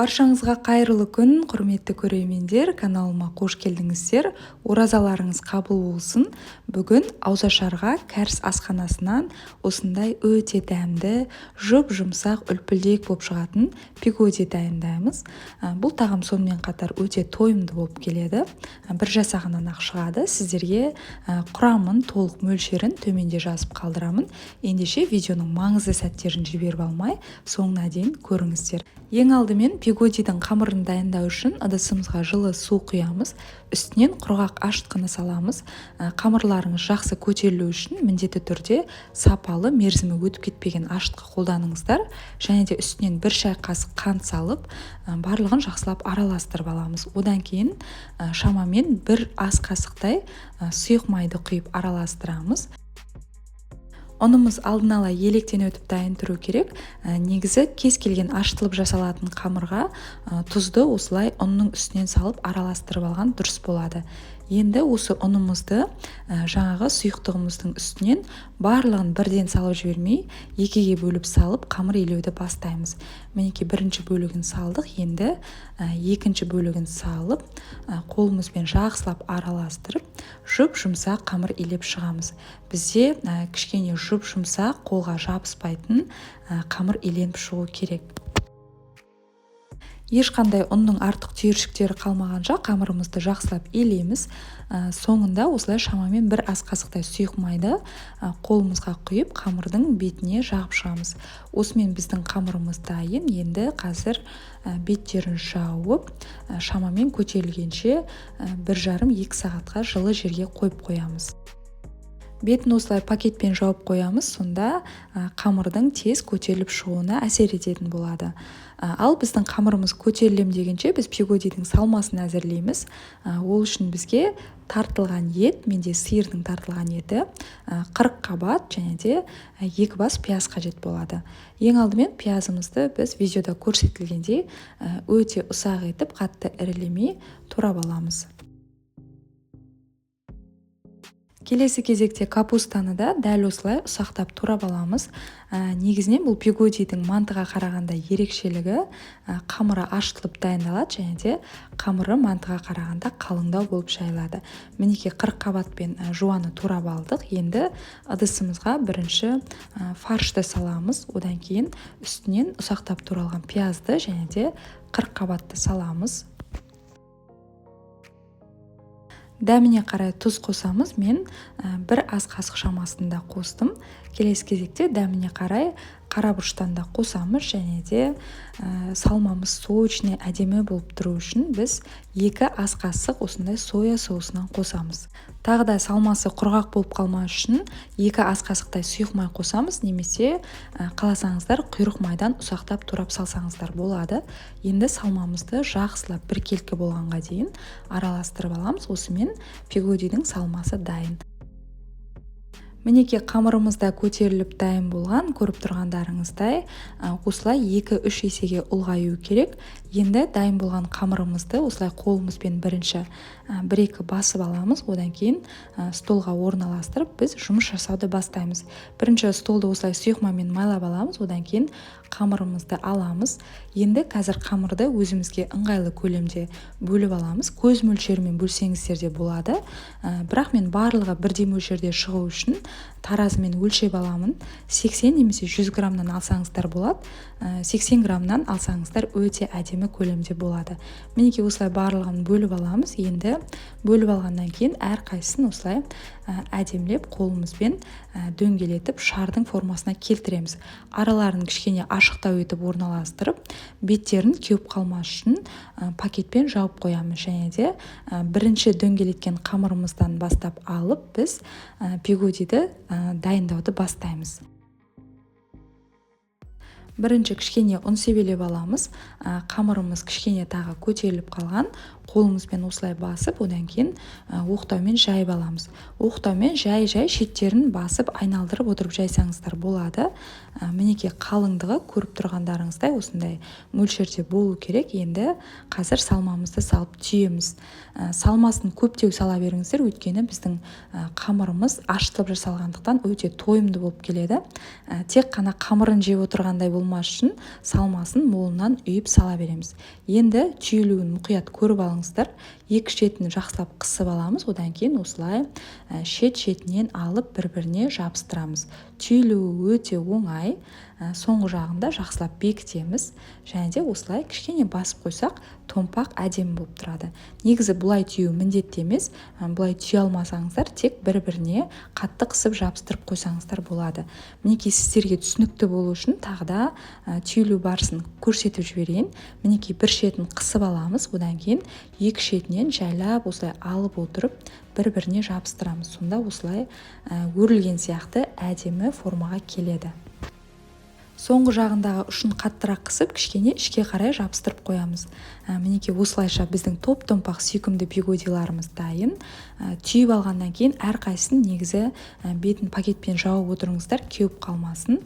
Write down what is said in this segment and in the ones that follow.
Баршаңызға қайырлы күн, құрметті көрермендер, каналыма қош келдіңіздер. Оразаларыңыз қабыл болсын. Бүгін Ауызашарға кәріс асханасынан осындай өте дәмді, жұп-жұмсақ, үлпілдек болып шығатын пигоди дайындаймыз. Бұл тағам сонымен қатар өте тойымды болып келеді. Бір жасағаннан ақ шығады. Сіздерге құрамын, толық мөлшерін төменде жазып қалдырамын. Ендеше видеоның маңызды сәттерін жіберіп алмай, соңына дейін көріңіздер. Ең алдымен пигодидің қамырын дайындау үшін ыдысымызға жылы су құямыз, үстінен құрғақ ашытқыны саламыз. Қамырларыңыз жақсы көтерілу үшін міндетті түрде сапалы, мерзімі өтіп кетпеген ашытқы қолданыңыздар, және де үстінен бір шай қасық қант салып, барлығын жақсылап араластырып аламыз. Одан кейін шамамен бір ас қасықтай сұйық майды құйып араластырамыз. Ұнымыз алдын ала електен өтіп дайын тұру керек. Негізі кез келген ашытылып жасалатын қамырға тұзды осылай ұнның үстінен салып араластырып алған дұрыс болады. Енді осы ұнымызды жаңағы сұйықтығымыздың үстінен барлығын бірден салып жібермей, екіге бөліп салып қамыр илеуді бастаймыз. Мінекей бірінші бөлігін салдық, енді екінші бөлігін салып, қолымызбен жақсылап араластырып, жұп-жұмсақ қамыр илеп шығамыз. Бізде кішкене жұп-жұмсақ, қолға жабыспайтын қамыр иленіп шығу керек. Ешқандай ұнның артық түйіршіктері қалмағанша қамырымызды жақсылап илейміз. Соңында осылай шамамен бір ас қасықтай сұйық майды қолымызға құйып қамырдың бетіне жағып шығамыз. Осымен біздің қамырымыз дайын. Енді қазір беттерін жауып, шамамен көтерілгенше 1,5-2 сағатқа жылы жерге қойып қоямыз. Бетін осылай пакетпен жауып қоямыз, сонда қамырдың тез көтеріліп шығуына әсер ететін болады. Ал біздің қамырымыз көтерілем дегенше біз пигодидің салмасын әзірлейміз. Ол үшін бізге тартылған ет, менде сиырдың тартылған еті 40 қабат және де 2 бас пияз қажет болады. Ең алдымен пиязымызды біз видеода көрсетілгендей өте ұсақ етіп, қатты ірілемей турап аламыз. Келесі кезекте капустаны да дәл осылай ұсақтап турап аламыз. Негізінен бұл пигодидің мантыға қарағанда ерекшелігі қамыры ашытылып дайындалады, және де қамыры мантыға қарағанда қалыңдау болып жайылады. Мінекей 40 қабатпен жуаны турап алдық. Енді ыдысымызға бірінші фаршты саламыз, одан кейін үстінен ұсақтап туралған пиязды және де 40 қабатты саламыз. Дәміне қарай тұз қосамыз. Мен бір ас қасық шамасында қостым. Келесі кезекте дәміне қарай қарабұрыштан да қосамыз, және де салмамыз сочный, әдемі болып тұру үшін біз 2 ас қасық осындай соя соусынан қосамыз. Тағы да салмасы құрғақ болып қалмас үшін 2 ас қасықтай сұйық май қосамыз, немесе қаласаңыздар құйрық майдан ұсақтап турап салсаңыздар болады. Енді салмамызды жақсылап біркелкі болғанға дейін араластырып аламыз. Осымен пигодидің салмасы дайын. Мінекей қамырымызда көтеріліп дайын болған, көріп тұрғандарыңыздай, осылай 2-3 есеге ұлғаю керек. Енді дайын болған қамырымызды осылай қолымызбен бірінші 1-2 басып аламыз, одан кейін столға орналастырып біз жұмыс жасауды бастаймыз. Бірінші столды осылай сұйық маймен майлап аламыз, одан кейін қамырымызды аламыз. Енді қазір қамырды өзімізге ыңғайлы көлемде бөліп аламыз. Көз мөлшерімен бөлсеңіздер де болады. Бірақ мен барлығы бірдей мөлшерде шығу үшін таразымен өлшеп аламын. 80 немесе 100 граммнан алсаңыздар болады. 80 граммнан алсаңыздар өте әдемі көлемде болады. Мінекей осылай барлығын бөліп аламыз. Енді бөліп алғаннан кейін әрқайсысын осылай әдемілеп қолымызбен дөңгелетіп шардың формасына келтіреміз. Араларын кішкене ашықтау етіп орналастырып, беттерін кеуіп қалмас үшін пакетпен жауып қоямыз, және де бірінші дөңгелеткен қамырымыздан бастап алып біз пигодиді дайындауды бастаймыз. Бірінші кішкене ұн себелеп аламыз. Қамырымыз кішкене тағы көтеріліп қалған. Қолымызбен осылай басып, одан кейін оқтаумен жайып аламыз. Оқтаумен жай-жай шеттерін басып, айналдырып отырып жайсаңыздар болады. Мінекей қалыңдығы көріп тұрғандарыңыздай осындай мөлшерде болу керек. Енді қазір салмамызды салып түйеміз. Салмасын көптеу сала беріңіздер, өйткені біздің қамырымыз ашытылып жасалғандықтан өте тойымды болып келеді. Тек қана қамырын жеп отырғандай болмай, салмас үшін салмасын молынан үйіп сала береміз. Енді түйілуін мұқият көріп алыңыздар. Екі шетін жақсылап қысып аламыз, одан кейін осылай шет-шетінен алып бір-біріне жабыстырамыз. Түйілуі өте оңай. Соңғы жағында жақсылап бекітеміз, және де осылай кішкене басып қойсақ томпақ әдемі болып тұрады. Негізі бұлай түйу міндетті емес, бұлай түйе алмасаңыздар тек бір-біріне қатты қысып жабыстырып қойсаңыздар болады. Мінекей сіздерге түсінікті болу үшін тағы да түйілу барысын көрсетіп жіберейін. Мінекей бір шетін қысып аламыз, одан кейін екі шетінен жайлап осылай алып отырып бір-біріне жабыстырамыз. Сонда осылай өрілген сияқты әдемі формаға келеді. Соңғы жағындағы ұшын қаттырақ қысып, кішкене ішке қарай жабыстырып қоямыз. Мінекей осылайша біздің топ-томпақ сүйкімді бигодиларымыз дайын. Түйіп алғаннан кейін әрқайсысын негізі бетін пакетпен жауып отырыңыздар, кеуіп қалмасын.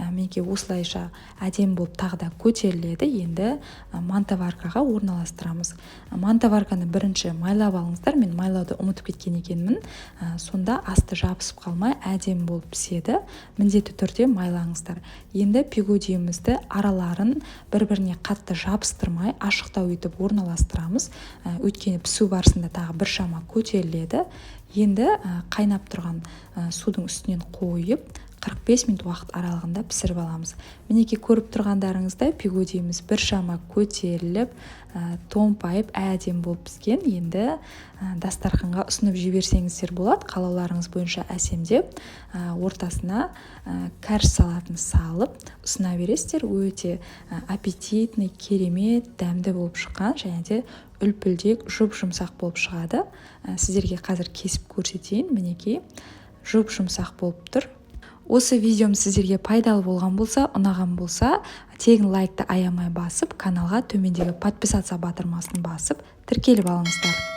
Мінекей осылайша әдемі болып тағы да көтеріледі. Енді мантаваркаға орналастырамыз. Мантаварканы бірінші майлап алыңыздар. Мен майлауды ұмытып кеткен екенмін. Сонда асты жабысып қалмай әдемі болып піседі. Міндетті түрде майлаңыздар. Енді пигодиімізді араларын бір-біріне қатты жабыстырмай ашықтау етіп орналастырамыз. Өйткені пісу барысында тағы біршама көтеріледі. Енді қайнап тұрған судың үстінен қойып 45 минут уақыт аралығында пісіріп аламыз. Мінекей көріп тұрғандарыңыздай пигодиіміз біршама көтеріліп, томпайып әдемі болып піскен. Енді дастарханға ұсынып жіберсеңіздер болады. Қалауларыңыз бойынша әсемдеп, ортасына кәріс салатын салып ұсына бересіздер. Өте аппетитный, керемет, дәмді болып шыққан, және де үлпілдек, жұп-жұмсақ болып шығады. Сіздерге қазір кесіп көрсетейін. Мінекей жұп-жұмсақ болып тұр. Осы видеом сіздерге пайдалы болған болса, ұнаған болса, тегін лайкты аямай басып, каналға төмендегі подписаться батырмасын басып, тіркеліп алыңыздар.